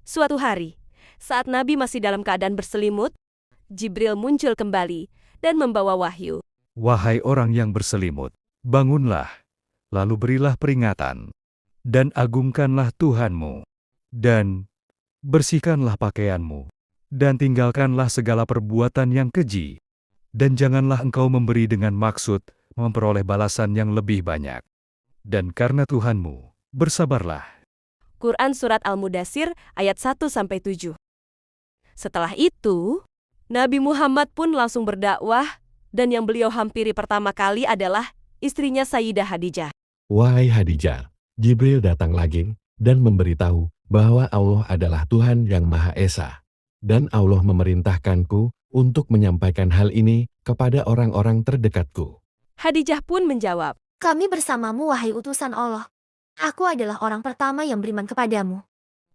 Suatu hari, saat Nabi masih dalam keadaan berselimut, Jibril muncul kembali dan membawa wahyu. Wahai orang yang berselimut, bangunlah, lalu berilah peringatan, dan agungkanlah Tuhanmu, dan bersihkanlah pakaianmu, dan tinggalkanlah segala perbuatan yang keji, dan janganlah engkau memberi dengan maksud memperoleh balasan yang lebih banyak. Dan karena Tuhanmu, bersabarlah. Quran Surat Al-Mudathir ayat 1-7. Setelah itu, Nabi Muhammad pun langsung berdakwah, dan yang beliau hampiri pertama kali adalah istrinya Sayyidah Khadijah. Wahai Khadijah, Jibril datang lagi dan memberitahu bahwa Allah adalah Tuhan yang Maha Esa. Dan Allah memerintahkanku untuk menyampaikan hal ini kepada orang-orang terdekatku. Khadijah pun menjawab, Kami bersamamu, wahai utusan Allah. Aku adalah orang pertama yang beriman kepadamu.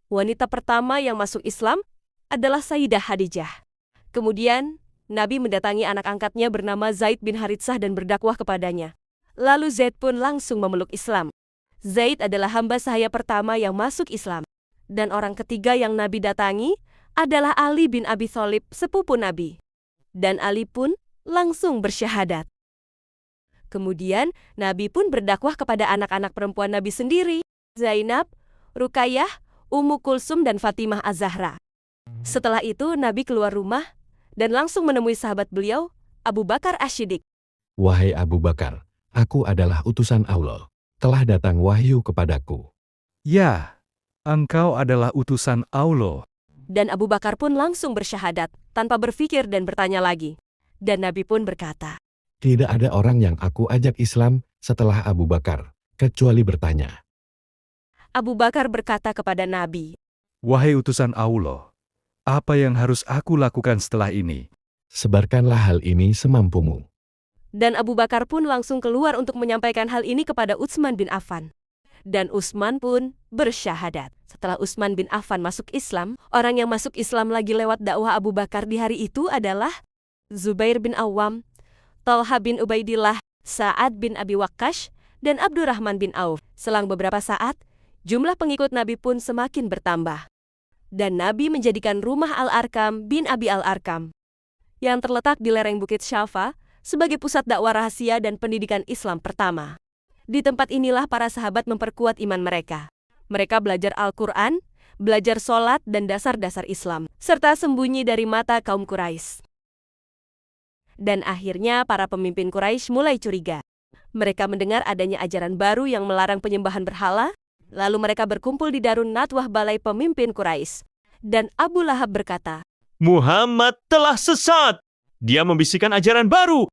wanita pertama yang masuk Islam adalah Sayyidah Khadijah. Kemudian, Nabi mendatangi anak angkatnya bernama Zaid bin Haritsah dan berdakwah kepadanya. Lalu Zaid pun langsung memeluk Islam. Zaid adalah hamba sahaya pertama yang masuk Islam. Dan orang ketiga yang Nabi datangi adalah Ali bin Abi Thalib, sepupu Nabi. Dan Ali pun langsung bersyahadat. Kemudian, Nabi pun berdakwah kepada anak-anak perempuan Nabi sendiri, Zainab, Ruqayyah, Ummu Kulsum, dan Fatimah Az-Zahra. Setelah itu, Nabi keluar rumah dan langsung menemui sahabat beliau, Abu Bakar Asy-Siddiq. Wahai Abu Bakar, aku adalah utusan Allah. Telah datang wahyu kepadaku. Ya, engkau adalah utusan Allah. Dan Abu Bakar pun langsung bersyahadat, tanpa berpikir dan bertanya lagi. Dan Nabi pun berkata, Tidak ada orang yang aku ajak Islam setelah Abu Bakar, kecuali bertanya. Abu Bakar berkata kepada Nabi, Wahai utusan Allah, apa yang harus aku lakukan setelah ini? Sebarkanlah hal ini semampumu. dan Abu Bakar pun langsung keluar untuk menyampaikan hal ini kepada Utsman bin Affan. Dan Utsman pun bersyahadat. Setelah Utsman bin Affan masuk Islam, orang yang masuk Islam lagi lewat dakwah Abu Bakar di hari itu adalah Zubair bin Awam, Talha bin Ubaidillah, Sa'ad bin Abi Waqqash, dan Abdurrahman bin Auf. Selang beberapa saat, jumlah pengikut Nabi pun semakin bertambah. Dan Nabi menjadikan rumah Al-Arkam bin Abi Al-Arkam, yang terletak di lereng Bukit Syafa, sebagai pusat dakwah rahasia dan pendidikan Islam pertama. Di tempat inilah para sahabat memperkuat iman mereka. Mereka belajar Al-Quran, belajar sholat dan dasar-dasar Islam, serta sembunyi dari mata kaum Quraisy. Dan akhirnya para pemimpin Quraisy mulai curiga. Mereka mendengar adanya ajaran baru yang melarang penyembahan berhala, lalu mereka berkumpul di Darun Nadwah balai pemimpin Quraisy. Dan Abu Lahab berkata, Muhammad telah sesat. Dia membisikkan ajaran baru.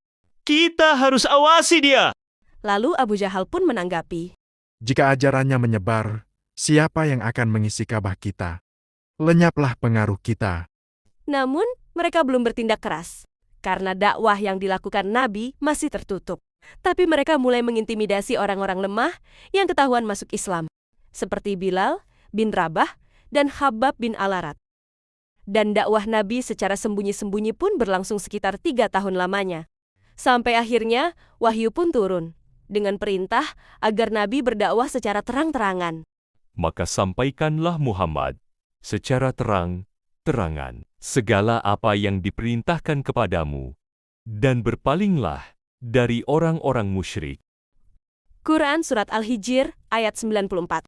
Kita harus awasi dia. Lalu Abu Jahal pun menanggapi, Jika ajarannya menyebar, siapa yang akan mengisi Ka'bah kita? Lenyaplah pengaruh kita. namun mereka belum bertindak keras, karena dakwah yang dilakukan Nabi masih tertutup. Tapi mereka mulai mengintimidasi orang-orang lemah yang ketahuan masuk Islam, seperti Bilal bin Rabah dan Khabbab bin Al-Arat. Dan dakwah Nabi secara sembunyi-sembunyi pun berlangsung sekitar 3 tahun lamanya. Sampai akhirnya wahyu pun turun, dengan perintah agar Nabi berdakwah secara terang-terangan. Maka sampaikanlah Muhammad secara terang-terangan segala apa yang diperintahkan kepadamu, dan berpalinglah dari orang-orang musyrik. Quran Surat Al-Hijr ayat 94.